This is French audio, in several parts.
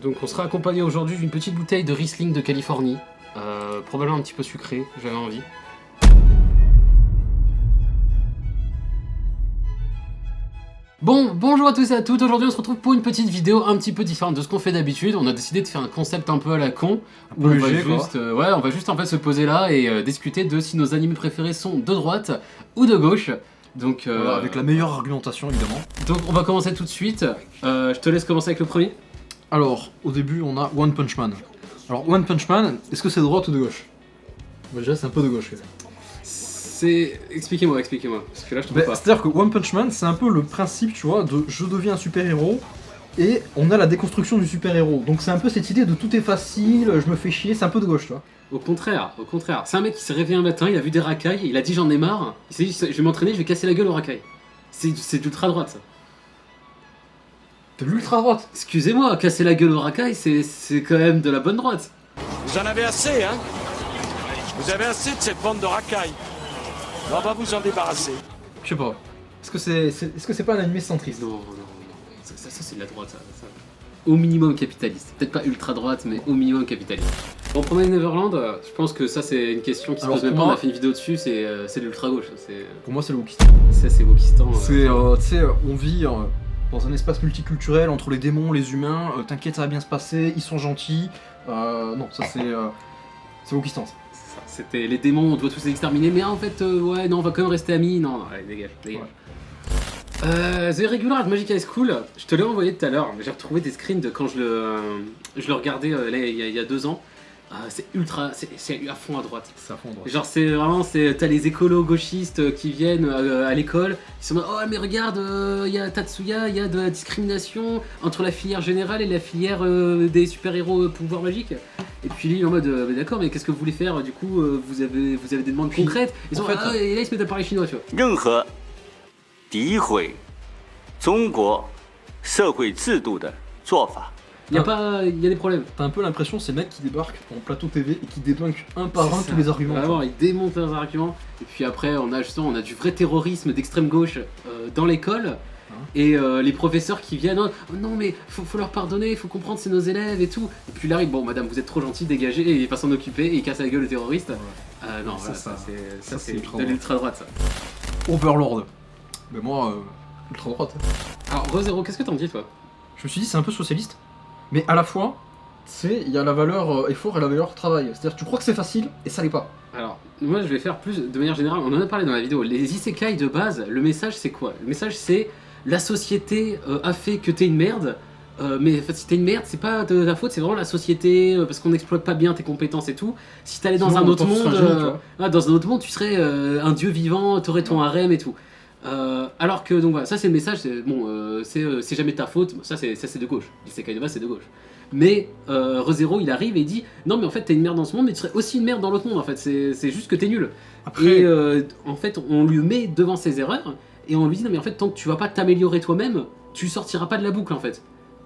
Donc on sera accompagné aujourd'hui d'une petite bouteille de Riesling de Californie. Probablement un petit peu sucré, j'avais envie. Bon, bonjour à tous et à toutes, aujourd'hui on se retrouve pour une petite vidéo un petit peu différente de ce qu'on fait d'habitude. On a décidé de faire un concept un peu à la con, où on va juste en fait se poser là et discuter de si nos animés préférés sont de droite ou de gauche. Donc, voilà, avec la meilleure argumentation évidemment. Donc on va commencer tout de suite, je te laisse commencer avec le premier. Alors, au début on a One Punch Man. Alors One Punch Man, est-ce que c'est de droite ou de gauche? Bah, déjà c'est un peu de gauche. Expliquez-moi, parce que là je trouve pas. C'est-à-dire que One Punch Man, c'est un peu le principe, tu vois, de je deviens un super-héros, et on a la déconstruction du super-héros. Donc c'est un peu cette idée de tout est facile, je me fais chier, c'est un peu de gauche, tu vois. Au contraire. C'est un mec qui s'est réveillé un matin, il a vu des racailles, il a dit j'en ai marre, il s'est dit je vais m'entraîner, je vais casser la gueule aux racailles. C'est d'ultra droite ça. C'est de l'ultra droite. Excusez-moi, casser la gueule aux racailles, c'est quand même de la bonne droite. Vous en avez assez, hein? Vous avez assez de cette bande de racailles. On va vous en débarrasser. Je sais pas. Est-ce que c'est pas un animé centriste? Non. Ça c'est de la droite, ça. Au minimum capitaliste. Peut-être pas ultra droite, mais au minimum capitaliste. Bon, Promenade Neverland, je pense que ça c'est une question qui se pose même pas. On a fait une vidéo dessus, c'est de l'ultra gauche. Pour moi, c'est le Wokistan. Ça, c'est Wokistan. C'est, tu sais, on vit dans un espace multiculturel entre les démons, les humains. T'inquiète, ça va bien se passer, ils sont gentils. Non, ça c'est Wokistan. C'était les démons, on doit tous les exterminer, mais en fait, ouais, non, on va quand même rester amis. Non, allez, dégage. Ouais. The Irregular Magic High School, je te l'ai envoyé tout à l'heure. J'ai retrouvé des screens de quand je le regardais là, il y a 2 ans. C'est ultra, c'est à fond à droite. C'est à fond à droite. Genre c'est vraiment, t'as les écolos gauchistes qui viennent à l'école, ils sont en mode oh mais regarde, il y a Tatsuya, il y a de la discrimination entre la filière générale et la filière des super-héros pouvoirs magiques. Et puis lui en mode d'accord mais qu'est-ce que vous voulez faire du coup vous avez des demandes concrètes. Ils sont et là ils se mettent à parler chinois tu vois. 任何诋毁中国社会制度的做法。 Il y a des problèmes. T'as un peu l'impression c'est le mec qui débarque en plateau TV et qui débunk un par un tous les arguments. Vraiment, il démonte leurs arguments. Et puis après, on a du vrai terrorisme d'extrême gauche dans l'école. Et les professeurs qui viennent, oh, non mais faut leur pardonner, il faut comprendre c'est nos élèves et tout. Et puis là, bon madame, vous êtes trop gentil, dégagez, et il va s'en occuper et il casse la gueule aux terroristes. Ouais. Non, ça c'est de l'ultra droite ça. Overlord. Mais moi, ultra droite. Alors ReZero, qu'est-ce que t'en dis toi? Je me suis dit c'est un peu socialiste. Mais à la fois, tu sais, il y a la valeur effort et la valeur travail. C'est-à-dire tu crois que c'est facile et ça l'est pas. Alors, moi je vais faire plus de manière générale, on en a parlé dans la vidéo, les isekai de base, le message c'est quoi? Le message c'est la société a fait que t'es une merde, mais en fait, si t'es une merde c'est pas de ta faute, c'est vraiment la société, parce qu'on n'exploite pas bien tes compétences et tout. Si t'allais dans un autre monde, tu serais un dieu vivant, t'aurais ton harem et tout. Alors que donc voilà, ça c'est le message, c'est jamais ta faute, ça c'est de gauche, l'isekai de base c'est de gauche. Mais ReZero il arrive et il dit non mais en fait t'es une merde dans ce monde mais tu serais aussi une merde dans l'autre monde en fait, c'est juste que t'es nul. Après... Et en fait on lui met devant ses erreurs et on lui dit non mais en fait tant que tu vas pas t'améliorer toi-même, tu sortiras pas de la boucle en fait.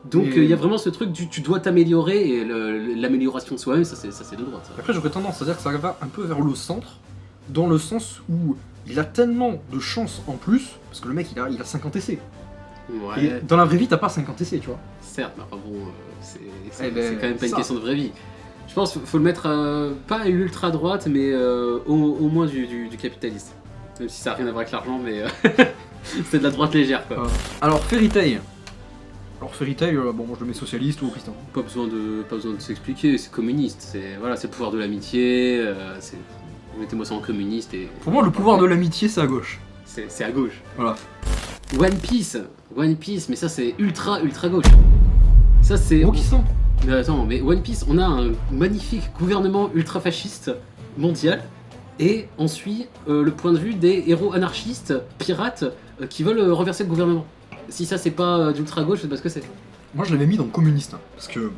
Donc il y a vraiment ce truc tu dois t'améliorer et l'amélioration de soi-même ça c'est de droite. Ça. Après j'aurais tendance à dire que ça va un peu vers le centre, dans le sens où il a tellement de chance en plus, parce que le mec il a 50 essais. Ouais. Et dans la vraie vie t'as pas 50 essais tu vois. Certes, mais enfin bon, c'est quand même pas une question de vraie vie. Je pense qu'il faut le mettre pas à l'ultra droite, mais au moins du capitaliste. Même si ça n'a rien à voir avec l'argent, mais c'est de la droite légère quoi. Alors Fairy Tail. Bon moi je le mets socialiste ou Wokistan. Pas besoin de s'expliquer, c'est communiste. C'est le pouvoir de l'amitié. Mettez-moi ça en communiste et. Pour moi le pouvoir de l'amitié c'est à gauche. C'est à gauche. Voilà. One Piece, mais ça c'est ultra gauche. Ça c'est. Wokistan. Mais attends, mais One Piece, on a un magnifique gouvernement ultra fasciste mondial et on suit le point de vue des héros anarchistes, pirates, qui veulent renverser le gouvernement. Si ça c'est pas d'ultra gauche, je sais pas ce que c'est. Moi je l'avais mis dans communiste, hein, parce que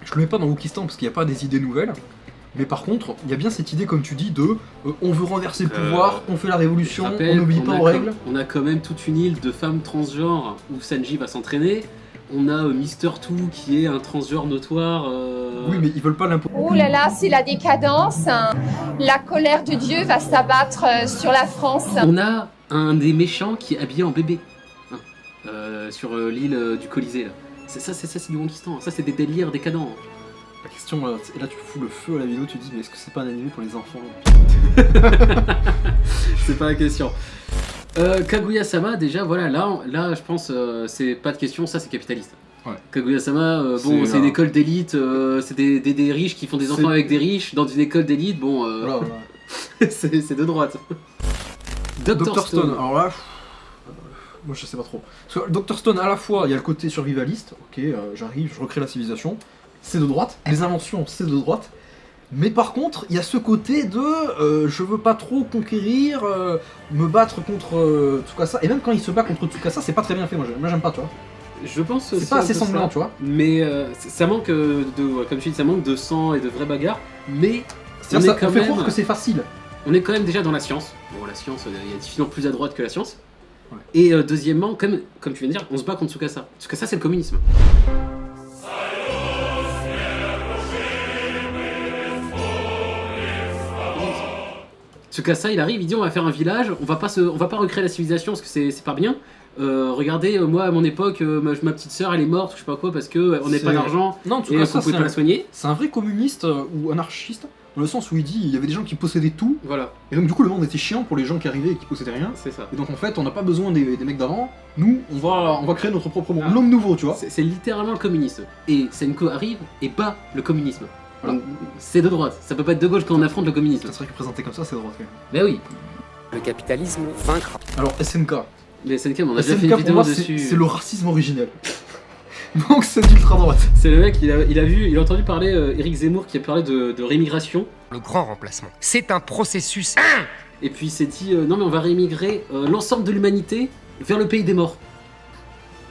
je le mets pas dans Wokistan parce qu'il n'y a pas des idées nouvelles. Mais par contre, il y a bien cette idée, comme tu dis, de on veut renverser le pouvoir, on fait la révolution, on n'oublie pas aux règles. On a quand même toute une île de femmes transgenres où Sanji va s'entraîner. On a Mister Two qui est un transgenre notoire. Oui, mais ils veulent pas l'imposer. Oh là là, c'est la décadence. La colère de Dieu va s'abattre sur la France. On a un des méchants qui est habillé en bébé sur l'île du Colisée. Là. C'est du Wokistan, ça c'est des délires décadents. La question, et là tu fous le feu à la vidéo, tu te dis mais est-ce que c'est pas un animé pour les enfants? C'est pas la question. Kaguya-sama, déjà, voilà, là je pense, c'est pas de question, ça c'est capitaliste. Ouais. Kaguya-sama, bon, c'est une école d'élite, c'est des riches qui font des enfants avec des riches dans une école d'élite, bon, Voilà. c'est de droite. Dr Stone, alors là, moi je sais pas trop. Parce que Dr Stone, à la fois, il y a le côté survivaliste, ok, j'arrive, je recrée la civilisation, c'est de droite, les inventions, c'est de droite. Mais par contre, il y a ce côté de je veux pas trop conquérir, me battre contre Tsukasa. Et même quand il se bat contre Tsukasa, c'est pas très bien fait, moi j'aime pas, tu vois. Je pense c'est pas assez sanglant, tu vois. Mais ça manque comme tu dis, ça manque de sang et de vraies bagarres. Mais on fait croire que c'est facile. On est quand même déjà dans la science. Bon, la science, il y a difficilement plus à droite que la science. Ouais. Et deuxièmement, comme tu viens de dire, on se bat contre Tsukasa. Tsukasa, c'est le communisme. Tsukasa, il arrive, il dit on va faire un village, on va pas recréer la civilisation parce que c'est pas bien. Regardez, moi à mon époque, ma petite sœur elle est morte, je sais pas quoi, parce que on n'est pas d'argent et on pouvait pas la soigner. C'est un vrai communiste ou anarchiste, dans le sens où il dit il y avait des gens qui possédaient tout. Voilà. Et donc du coup le monde était chiant pour les gens qui arrivaient et qui possédaient rien. C'est ça. Et donc en fait on n'a pas besoin des mecs d'avant. Nous on va créer notre propre monde, l'homme nouveau, tu vois. C'est littéralement le communisme. Et Senko arrive et bat le communisme. Voilà. C'est de droite, ça peut pas être de gauche quand on affronte le communisme. C'est vrai que présenté comme ça, c'est de droite quand même. Bah oui. Le capitalisme vaincra. Alors SNK. Mais SNK, on a déjà fait une pour vidéo moi, dessus. c'est le racisme originel. Donc c'est d'ultra droite. C'est le mec, il a entendu parler Éric Zemmour qui a parlé de rémigration. Le grand remplacement. C'est un processus. Et puis il s'est dit non mais on va réémigrer l'ensemble de l'humanité vers le pays des morts.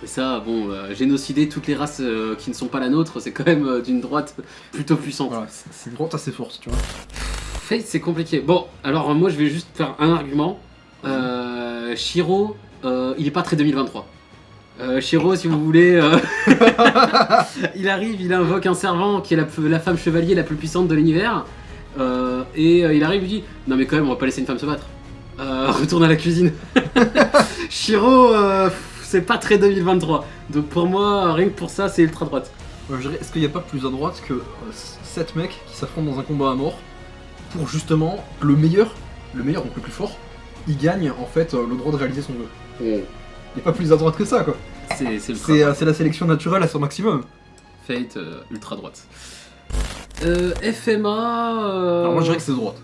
Et ça, bon, génocider toutes les races qui ne sont pas la nôtre, c'est quand même d'une droite plutôt puissante. Voilà, c'est une droite assez forte, tu vois. Fate, c'est compliqué. Bon, alors moi je vais juste faire un argument. Shiro, il est pas très 2023. Shiro, si vous voulez, il arrive, il invoque un servant qui est la femme chevalier la plus puissante de l'univers. Et il arrive, il dit non mais quand même, on va pas laisser une femme se battre. Retourne à la cuisine. Shiro, c'est pas très 2023. Donc pour moi, rien que pour ça, c'est ultra droite. Je dirais, est-ce qu'il n'y a pas plus à droite que 7 mecs qui s'affrontent dans un combat à mort pour justement que le meilleur, donc le plus fort, il gagne en fait le droit de réaliser son vœu. Il n'y a pas plus à droite que ça, quoi. C'est la sélection naturelle à son maximum. Fate, ultra droite. FMA. Alors moi je dirais que c'est de droite.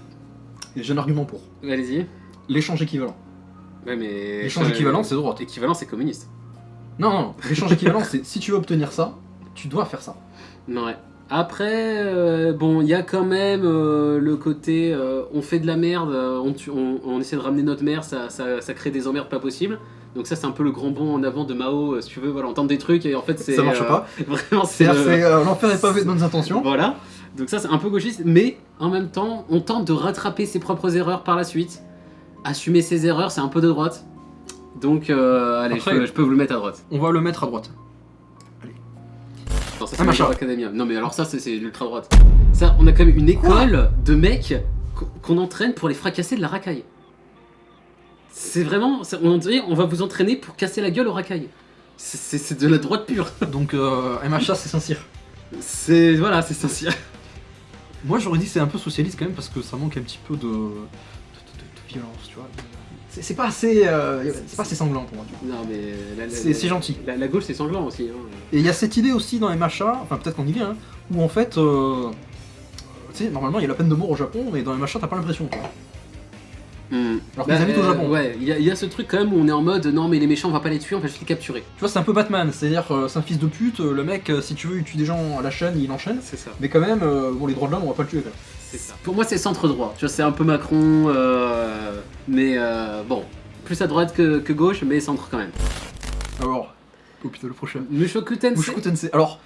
Et j'ai un argument pour. Allez-y. L'échange équivalent. Ouais, mais. L'échange équivalent, c'est de droite. Équivalent, c'est communiste. Non. L'échange équivalent, c'est si tu veux obtenir ça, tu dois faire ça. Ouais. Après, bon, il y a quand même le côté on fait de la merde, on essaie de ramener notre mère, ça crée des emmerdes pas possibles. Donc ça c'est un peu le grand bond en avant de Mao, si tu veux, voilà, on tente des trucs et en fait c'est... Ça marche pas. Vraiment c'est l'enfer est pavé de bonnes intentions. Voilà, donc ça c'est un peu gauchiste, mais en même temps on tente de rattraper ses propres erreurs par la suite. Assumer ses erreurs, c'est un peu de droite. Donc allez, après, je peux vous le mettre à droite. On va le mettre à droite. Non, ça, c'est Academia. Non mais alors ça c'est l'ultra droite. Ça, on a quand même une école de mecs qu'on entraîne pour les fracasser de la racaille. C'est vraiment, on va vous entraîner pour casser la gueule au racaille. C'est de la droite pure. Donc MHA c'est Saint-Cyr. C'est Saint-Cyr. Moi j'aurais dit c'est un peu socialiste quand même parce que ça manque un petit peu de violence, tu vois. C'est pas assez sanglant pour moi. Tu vois. Non mais c'est gentil. La gauche c'est sanglant aussi. Hein. Et il y a cette idée aussi dans MHA, enfin peut-être qu'on y vient, hein, où en fait, tu sais, normalement il y a la peine de mort au Japon, mais dans MHA t'as pas l'impression, tu vois. Alors qu'ils habitent au Japon. Ouais, il y a ce truc quand même où on est en mode non mais les méchants on va pas les tuer, on va juste les capturer. Tu vois, c'est un peu Batman, c'est-à-dire c'est un fils de pute, le mec si tu veux il tue des gens à la chaîne, il enchaîne. C'est ça. Mais quand même, bon les droits de l'homme on va pas le tuer. C'est ça. Pour moi c'est centre droit, tu vois, c'est un peu Macron, mais bon, plus à droite que gauche, mais centre quand même. Alors, oh putain le prochain. Mushoku Tensei. Mushoku Tensei. Alors,